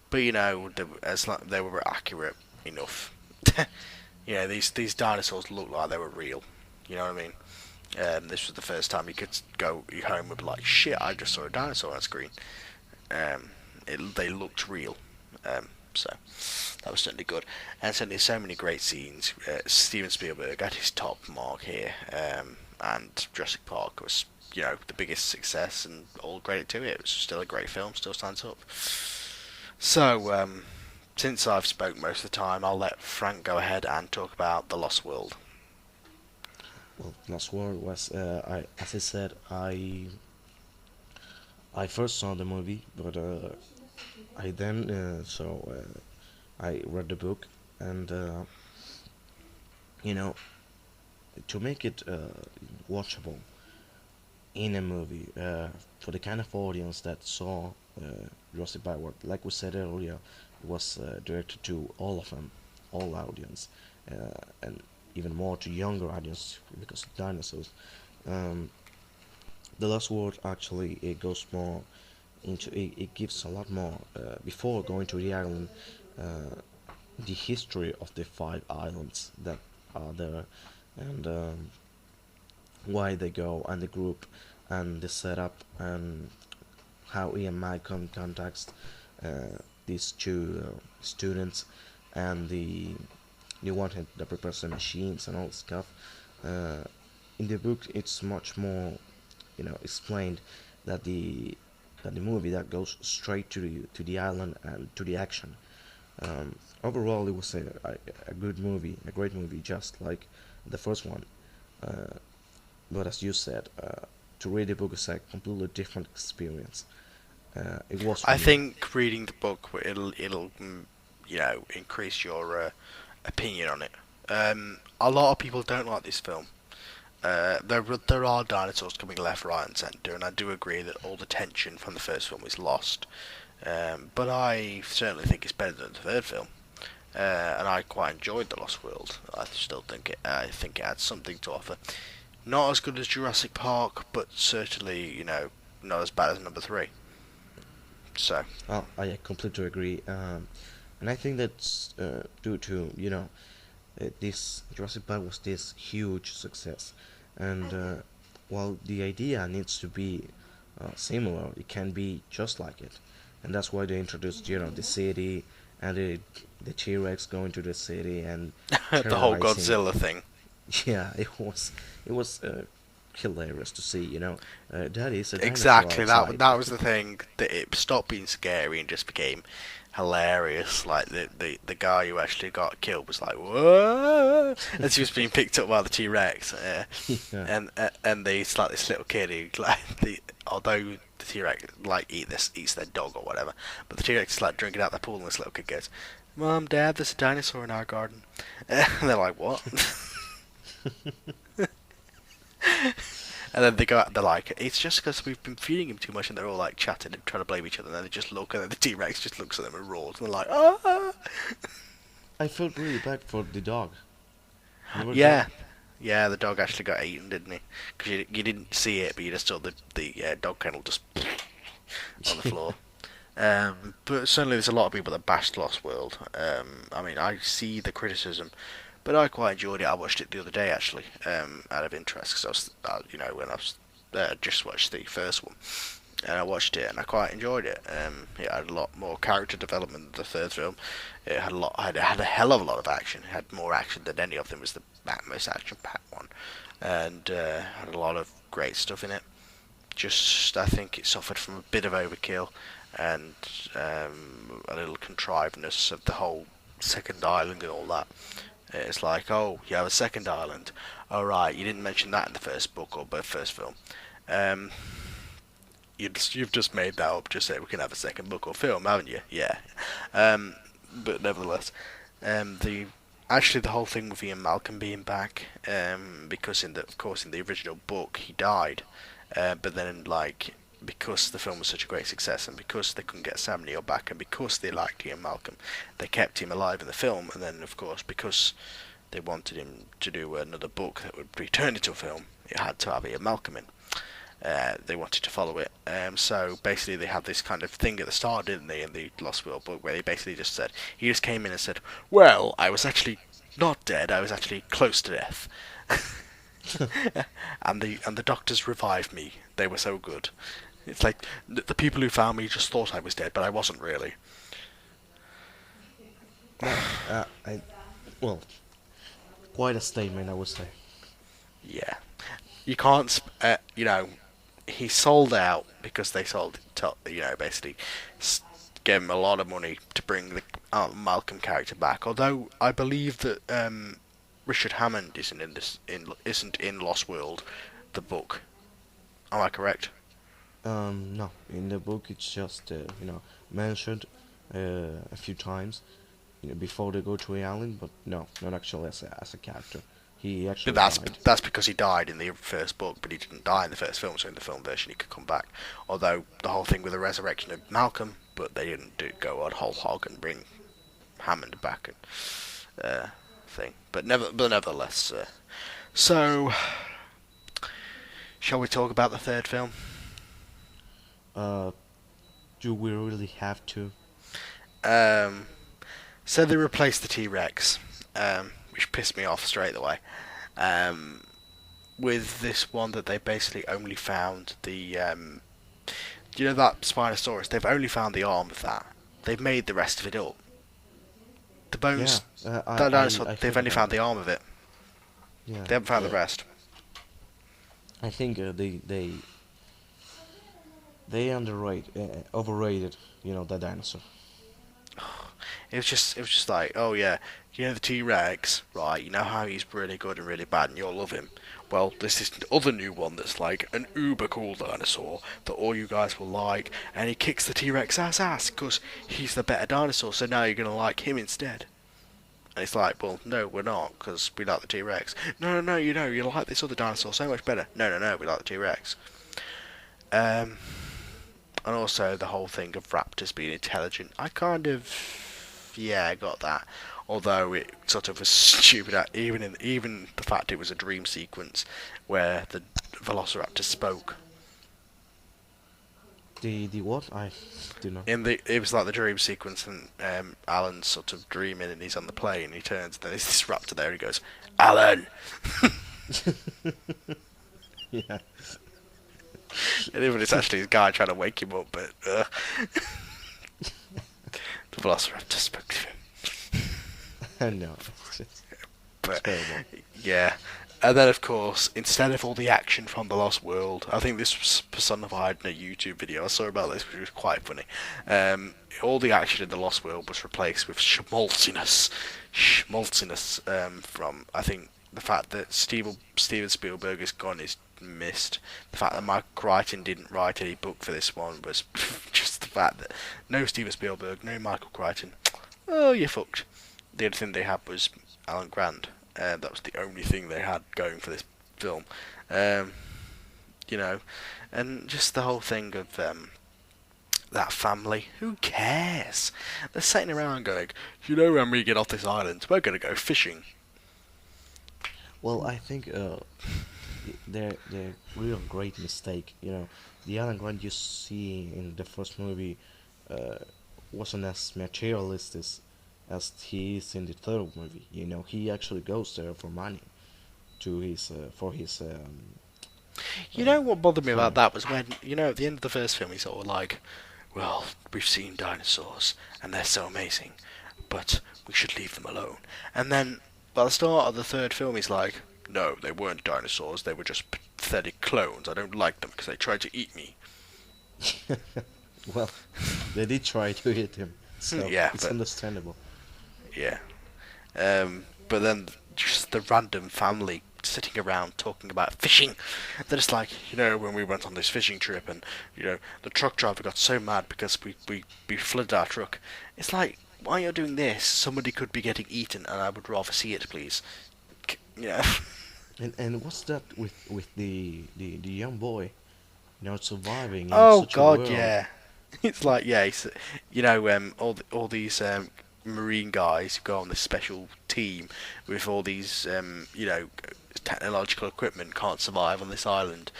but as like they were accurate enough. These dinosaurs looked like they were real. You know what I mean? This was the first time you could go home with like, shit, I just saw a dinosaur on screen. They looked real. So that was certainly good. And certainly so many great scenes. Steven Spielberg at his top mark here. And Jurassic Park was, the biggest success, and all credit to it. It was still a great film, still stands up. So, since I've spoke most of the time, I'll let Frank go ahead and talk about The Lost World. Well, Lost World was, as I said, I first saw the movie, but I then I read the book, and you know, to make it watchable in a movie for the kind of audience that saw Jurassic Park, like we said earlier, it was directed to all of them, all audience, and even more to younger audience because of dinosaurs. Um, the Lost World actually it goes more into it gives a lot more before going to the island, uh, the history of the five islands that are there, and why they go, and the group, and the setup, and how Ian Malcolm contacts these two students, and the one that prepares the machines and all this stuff. Uh, in the book, it's much more, explained that the movie that goes straight to the island and to the action. Overall, it was a good movie, a great movie, just like the first one. Uh, but as you said, to read the book is a completely different experience. It was for I me. think reading the book it'll increase your opinion on it. A lot of people don't like this film. There are dinosaurs coming left, right, and centre, and I do agree that all the tension from the first film is lost. But I certainly think it's better than the third film, and I quite enjoyed The Lost World. I think it had something to offer. Not as good as Jurassic Park, but certainly not as bad as number three. So Well, I completely agree, and I think that's due to this Jurassic Park was this huge success, and while the idea needs to be similar, it can be just like it, and that's why they introduced the city and the T Rex going to the city and the whole terrorizing. Godzilla thing. Yeah, it was hilarious to see. That is a dinosaur Exactly. outside. That was the thing, that it stopped being scary and just became hilarious. Like the guy who actually got killed was like, whoa, as he was being picked up by the T Rex, Yeah, and there's like this little kid who like although the T Rex like eats their dog or whatever, but the T Rex is like drinking out the pool, and this little kid goes, "Mom, Dad, there's a dinosaur in our garden," and they're like, "What?" And then they go out, they're like, it's just because we've been feeding him too much, and they're all like chatting and trying to blame each other, and then they just look, and then the T Rex just looks at them and roars, and they're like, ah! I felt really bad for the dog. Remember that? Yeah, yeah, the dog actually got eaten, didn't he? Because you didn't see it, but you just saw the dog kennel just on the floor. But certainly there's a lot of people that bashed Lost World. I mean, I see the criticism, but I quite enjoyed it. I watched it the other day actually, out of interest, because I was, when I was just watched the first one, and I watched it and I quite enjoyed it. It had a lot more character development than the third film. It had had a hell of a lot of action. It had more action than any of them. It was the most action-packed one, and had a lot of great stuff in it. Just I think it suffered from a bit of overkill and a little contrivedness of the whole second island and all that. It's like, oh, you have a second island. All right, you didn't mention that in the first book or the first film. Um, you've just made that up. Just say we can have a second book or film, haven't you? Yeah. But nevertheless, the actually the whole thing with Ian Malcolm being back, because of course in the original book he died, but then like because the film was such a great success and because they couldn't get Sam Neill back and because they liked Ian Malcolm, they kept him alive in the film, and then of course because they wanted him to do another book that would be turned into a film, it had to have Ian Malcolm in. They wanted to follow it. So basically, they had this kind of thing at the start, didn't they, in the Lost World book, where they basically just said he just came in and said, "Well, I was actually not dead. I was actually close to death." and the doctors revived me. They were so good. It's like the people who found me just thought I was dead, but I wasn't really. No, I well, quite a statement, I would say. Yeah, you can't. He sold out because they sold. Basically, gave him a lot of money to bring the Malcolm character back. Although I believe that Richard Hammond isn't in Lost World, the book. Am I correct? No, in the book it's just mentioned a few times, before they go to the island, but no, not actually as a character. He But actually that's died. that's because he died in the first book, but he didn't die in the first film. So in the film version, he could come back. Although the whole thing with the resurrection of Malcolm, but they didn't go on whole hog and bring Hammond back and thing. But nevertheless. So, shall we talk about the third film? Uh, do we really have to? Um, so they replaced the T Rex, which pissed me off straight away. Um, with this one that they basically only found the that Spinosaurus. They've only found the arm of that. They've made the rest of it up. The Yeah, bones, I, that I dinosaur. I They've heard only about found the that. arm of it. Yeah, They haven't found the rest. I think they overrated, the dinosaur. It was just like, oh yeah, the T Rex, right? You know how he's really good and really bad, and you'll love him. Well, there's this other new one that's like an uber cool dinosaur that all you guys will like, and he kicks the T Rex ass because he's the better dinosaur. So now you're gonna like him instead. And it's like, well, no, we're not, because we like the T Rex. No, no, no, you like this other dinosaur so much better. No, no, no, we like the T Rex. Um, and also the whole thing of raptors being intelligent. I kind of, yeah, I got that. Although it sort of was stupid, even the fact it was a dream sequence where the Velociraptor spoke. The what? I do not. It was like the dream sequence, and Alan's sort of dreaming, and he's on the plane. And he turns, and there's this raptor there. And he goes, "Alan," Yeah. and even it's actually a guy trying to wake him up, but the Velociraptor spoke to him. No, it's But terrible. yeah, and then of course, instead of all the action from the Lost World, I think this was personified in a YouTube video I saw about this, which was quite funny. All the action in the Lost World was replaced with schmaltziness from I think the fact that Steven Spielberg's gun is missed. The fact that Michael Crichton didn't write any book for this one was just the fact that no Steven Spielberg, no Michael Crichton. Oh, you're fucked. The only thing they had was Alan Grant. That was the only thing they had going for this film. Um, and just the whole thing of that family. Who cares? They're sitting around going, when we get off this island, we're going to go fishing. Well, I think their real great mistake. The Alan Grant you see in the first movie uh, wasn't as materialistic as he is in the third movie. He actually goes there for money, to his for his You know what bothered me about farm. that was when, at the end of the first film, he's sort of like, well, we've seen dinosaurs, and they're so amazing, but we should leave them alone. And then, by the start of the third film, he's like, no, they weren't dinosaurs, they were just pathetic clones. I don't like them because they tried to eat me. Well, they did try to hit him, so Yeah, it's but, understandable. yeah. But then, just the random family sitting around talking about fishing. They're just like, when we went on this fishing trip and, the truck driver got so mad because we flooded our truck. It's like, while you're doing this, somebody could be getting eaten and I would rather see it, please. You know? And what's that with the young boy, surviving in Oh, such a God, world? yeah. It's like, yeah, all these marine guys who go on this special team with all these, technological equipment can't survive on this island.